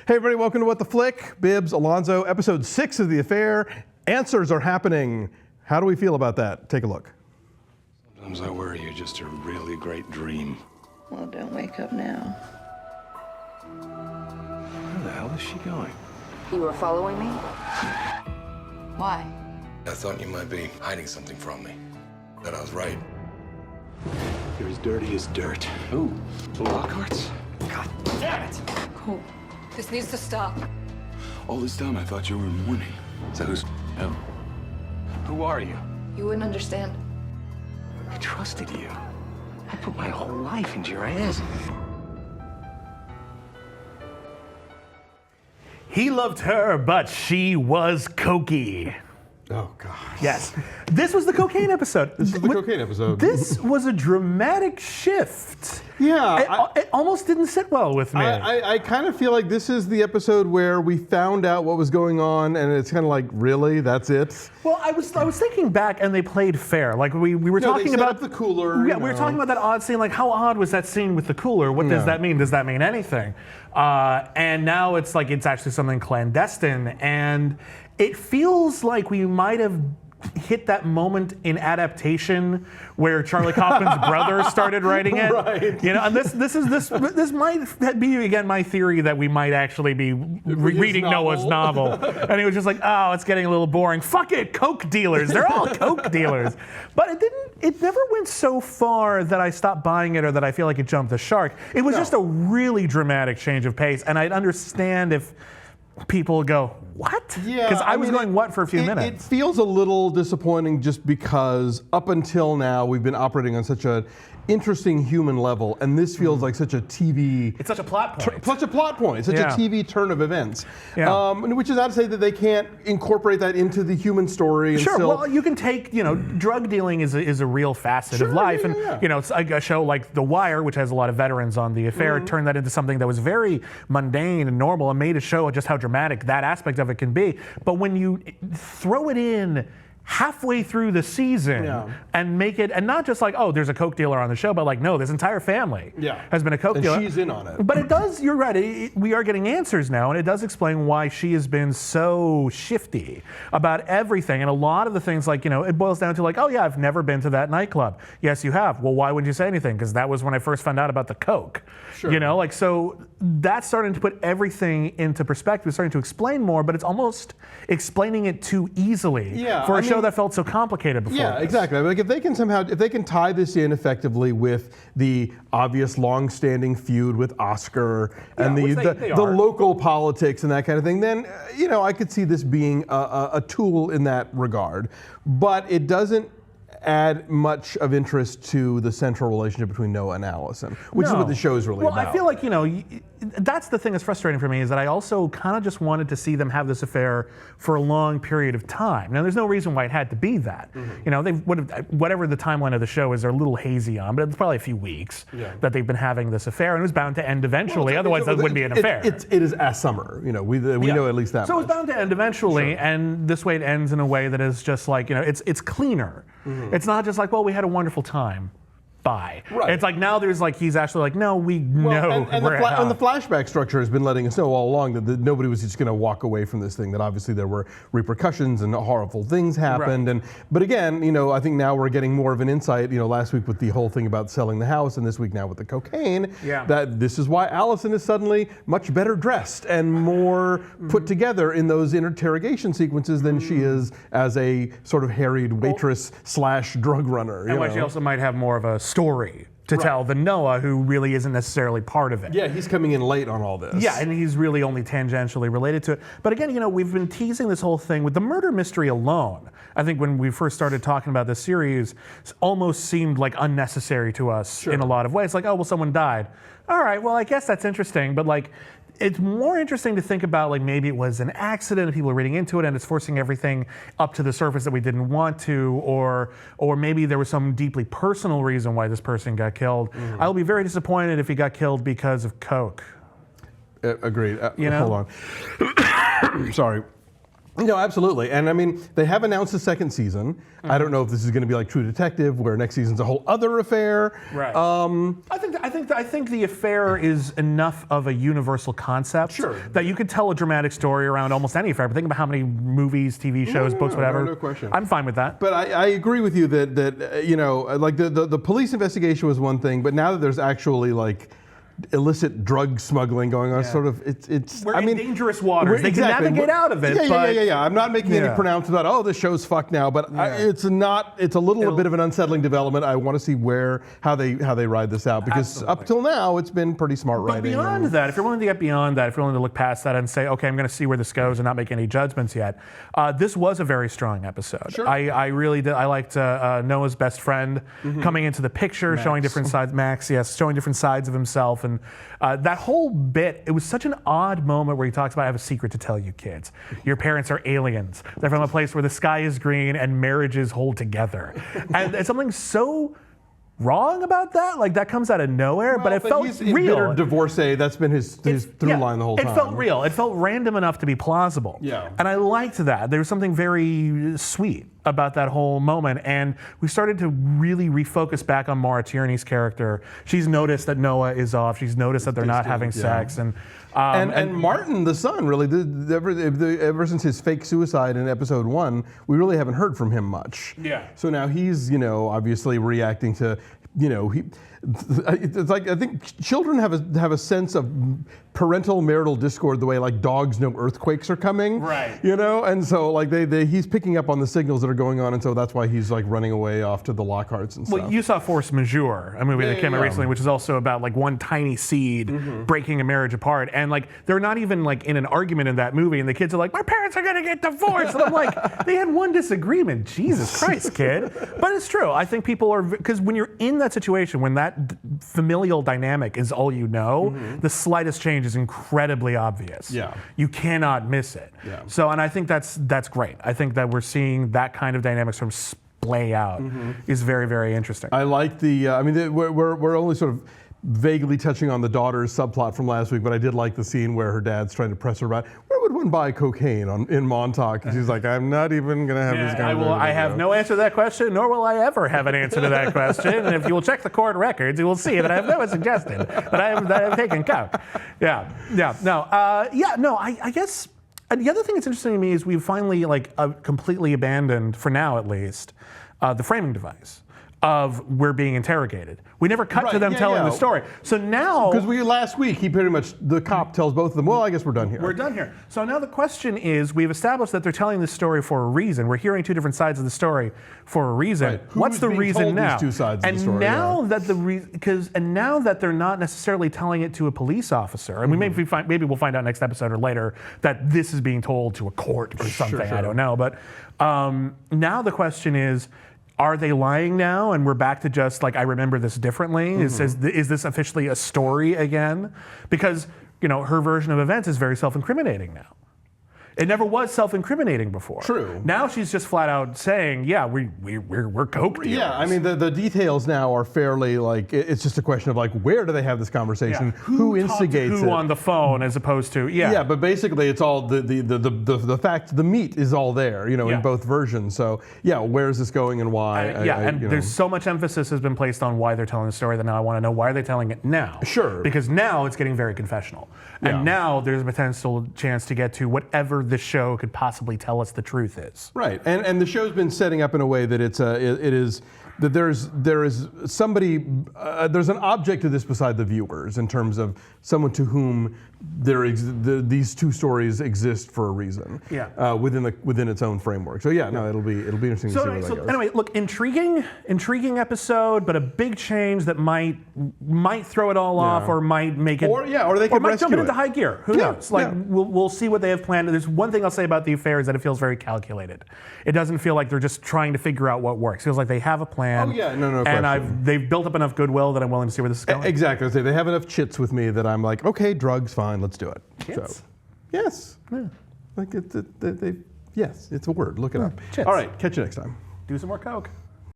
Hey everybody, welcome to What the Flick. Bibbs, Alonso, episode 6 of The Affair. Answers are happening. How do we feel about that? Take a look. Sometimes I worry you're just a really great dream. Well, don't wake up now. Where the hell is she going? You were following me? Why? I thought you might be hiding something from me. But I was right. You're as dirty as dirt. Ooh, Lockhart's? God damn it! Cool. This needs to stop. All this time I thought you were in mourning. So who's him? Who are you? You wouldn't understand. I trusted you. I put my whole life into your ass. He loved her, but she was cokey. Oh, God. Yes. This was the cocaine episode. This is the cocaine episode. This was a dramatic shift. Yeah. It almost didn't sit well with me. I kind of feel like this is the episode where we found out what was going on, and it's kind of like, really? That's it? Well, I was thinking back, and they played fair. Like we were talking they set about up the cooler. Yeah, we were talking about that odd scene. Like, how odd was that scene with the cooler? What does that mean? Does that mean anything? And now it's like it's actually something clandestine, and it feels like we might have hit that moment in adaptation where Charlie Kaufman's brother started writing it. Right. You know, and this might be again my theory that we might actually be reading Noah's novel. And he was just like, oh, it's getting a little boring. Fuck it, coke dealers. They're all coke dealers. But it never went so far that I stopped buying it or that I feel like it jumped the shark. It was just a really dramatic change of pace, and I'd understand if people go, what? Yeah, because I was going, what, for a few minutes. It feels a little disappointing just because up until now we've been operating on such an interesting human level, and this feels like such a TV... It's such a plot point. Such a plot point, such a TV turn of events. Yeah. Which is not to say that they can't incorporate that into the human story. And Sure, still... well, you can take, drug dealing is a real facet of life. Yeah. And, it's like a show like The Wire, which has a lot of veterans on The Affair, turned that into something that was very mundane and normal and made a show just how dramatic that aspect of it can be. But when you throw it in halfway through the season and make it, and not just like, oh, there's a coke dealer on the show, but like, no, this entire family has been a coke dealer. And she's in on it. But it does, you're right, we are getting answers now, and it does explain why she has been so shifty about everything. And a lot of the things, like, it boils down to like, oh yeah, I've never been to that nightclub. Yes, you have. Well, why wouldn't you say anything? Because that was when I first found out about the coke. Sure. So that's starting to put everything into perspective, starting to explain more, but it's almost explaining it too easily for a show that felt so complicated before. Yeah, exactly. Like if they can tie this in effectively with the obvious long-standing feud with Oscar and the local politics and that kind of thing, then I could see this being a tool in that regard. But it doesn't add much of interest to the central relationship between Noah and Allison, which is what the show is really about. Well, I feel like, that's the thing that's frustrating for me, is that I also kind of just wanted to see them have this affair for a long period of time. Now, there's no reason why it had to be that. They would have, whatever the timeline of the show is, they're a little hazy on, but it's probably a few weeks that they've been having this affair, and it was bound to end eventually. Otherwise, that wouldn't be an affair. It is as summer. We know at least that So much. it's bound to end eventually, and this way it ends in a way that is just like, it's cleaner. It's not just like, well, we had a wonderful time. Bye. Right. It's like now there's like, he's actually like, no, we know. And the flashback structure has been letting us know all along that nobody was just going to walk away from this thing, that obviously there were repercussions and horrible things happened. Right. But again, I think now we're getting more of an insight, last week with the whole thing about selling the house, and this week now with the cocaine, that this is why Allison is suddenly much better dressed and more put together in those interrogation sequences than she is as a sort of harried waitress / drug runner. And why she also might have more of a story to tell than Noah, who really isn't necessarily part of it. Yeah, he's coming in late on all this. Yeah, and he's really only tangentially related to it. But again, we've been teasing this whole thing with the murder mystery alone. I think when we first started talking about this series, it almost seemed like unnecessary to us in a lot of ways. Like, oh, well, someone died. All right, well, I guess that's interesting, but like, it's more interesting to think about, like, maybe it was an accident and people are reading into it and it's forcing everything up to the surface that we didn't want to, or maybe there was some deeply personal reason why this person got killed. I'll be very disappointed if he got killed because of coke. Agreed. Hold on. Sorry. No, absolutely. And I mean, they have announced a second season. I don't know if this is going to be like True Detective, where next season's a whole other affair. Right. I think the affair is enough of a universal concept that you could tell a dramatic story around almost any affair. But think about how many movies, TV shows, books, whatever. No question. I'm fine with that. But I agree with you that you know, like the police investigation was one thing, but now that there's actually like illicit drug smuggling going on, sort of it's we're in dangerous waters. They can navigate out of it. Yeah. I'm not making any pronouncements about this show's fucked now, but it's a little bit of an unsettling development. I want to see how they ride this out, because up till now it's been pretty smart writing. But beyond that, if you're willing to get beyond that, if you're willing to look past that and say, okay, I'm going to see where this goes and not make any judgments yet, this was a very strong episode. Sure. I really did. I liked Noah's best friend coming into the picture, Max. showing different sides. Max, yes, showing different sides of himself. And that whole bit, it was such an odd moment where he talks about, I have a secret to tell you kids. Your parents are aliens. They're from a place where the sky is green and marriages hold together. And it's something so wrong about that. Like, that comes out of nowhere, but it felt he's real. Bitter divorcee. That's been his through line the whole time. It felt real. It felt random enough to be plausible. Yeah. And I liked that. There was something very sweet about that whole moment. And we started to really refocus back on Maura Tierney's character. She's noticed that Noah is off. She's noticed that they're not having sex. And Martin, the son, really, ever since his fake suicide in episode 1, we really haven't heard from him much. Yeah. So now he's, obviously reacting to, it's like, I think children have a sense of parental marital discord the way like dogs know earthquakes are coming. Right. And so like he's picking up on the signals that are going on, and so that's why he's like running away off to the Lockharts and stuff. Well, you saw Force Majeure, a movie that came out recently, which is also about like one tiny seed breaking a marriage apart. And like they're not even like in an argument in that movie, and the kids are like, my parents are gonna get divorced. And I'm like, they had one disagreement. Jesus Christ, kid. But it's true. I think people are, because when you're in that situation, when that familial dynamic is all you know, the slightest change is incredibly obvious. Yeah. You cannot miss it. Yeah. So, and I think that's great. I think that we're seeing that kind of dynamic sort of play out is very, very interesting. I like we're only sort of vaguely touching on the daughter's subplot from last week, but I did like the scene where her dad's trying to press her about, where would one buy cocaine in Montauk? And she's like, I'm not even going to have this conversation. I have no answer to that question, nor will I ever have an answer to that question. And if you will check the court records, you will see that I have never suggested that I have taken coke. I guess. And the other thing that's interesting to me is we've finally completely abandoned, for now at least, the framing device of we're being interrogated. We never cut to them telling the story. So now, because last week the cop tells both of them, well, I guess we're done here. We're done here. So now the question is, we've established that they're telling this story for a reason. We're hearing two different sides of the story for a reason. Right. What's the reason told now? These two sides of the story, now that now that they're not necessarily telling it to a police officer, and maybe we'll find out next episode or later that this is being told to a court or something. Sure. I don't know. But now the question is, are they lying now? And we're back to just like, I remember this differently. Is this officially a story again? Because, her version of events is very self-incriminating now. It never was self-incriminating before. True. Now she's just flat out saying, yeah, we're coke dealers. Yeah, I mean, the details now are fairly it's just a question of where do they have this conversation? Yeah. Who instigates who it? on the phone, as opposed to, Yeah, but basically it's all the fact, the meat is all there, in both versions. So where is this going and why? There's so much emphasis has been placed on why they're telling the story that now I want to know, why are they telling it now? Sure. Because now it's getting very confessional. And now there's a potential chance to get to whatever this show could possibly tell us the truth is. Right, and the show's been setting up in a way that it is that there is somebody, there's an object to this beside the viewers in terms of someone to whom these two stories exist for a reason. Yeah. Within its own framework. So it'll be interesting to see where that goes. Anyway, look, intriguing episode, but a big change that might throw it all off, or might make it, or they can might jump it rescue into high gear. Who knows? We'll see what they have planned. There's one thing I'll say about the affair is that it feels very calculated. It doesn't feel like they're just trying to figure out what works. It feels like they have a plan. Oh yeah, no and question. They've built up enough goodwill that I'm willing to see where this is going. Exactly. They have enough chits with me that I'm like, okay, drugs, fine, let's do it. Chits? So, yes. Yeah. Yes, it's a word. Look it up. Chits. All right, catch you next time. Do some more coke.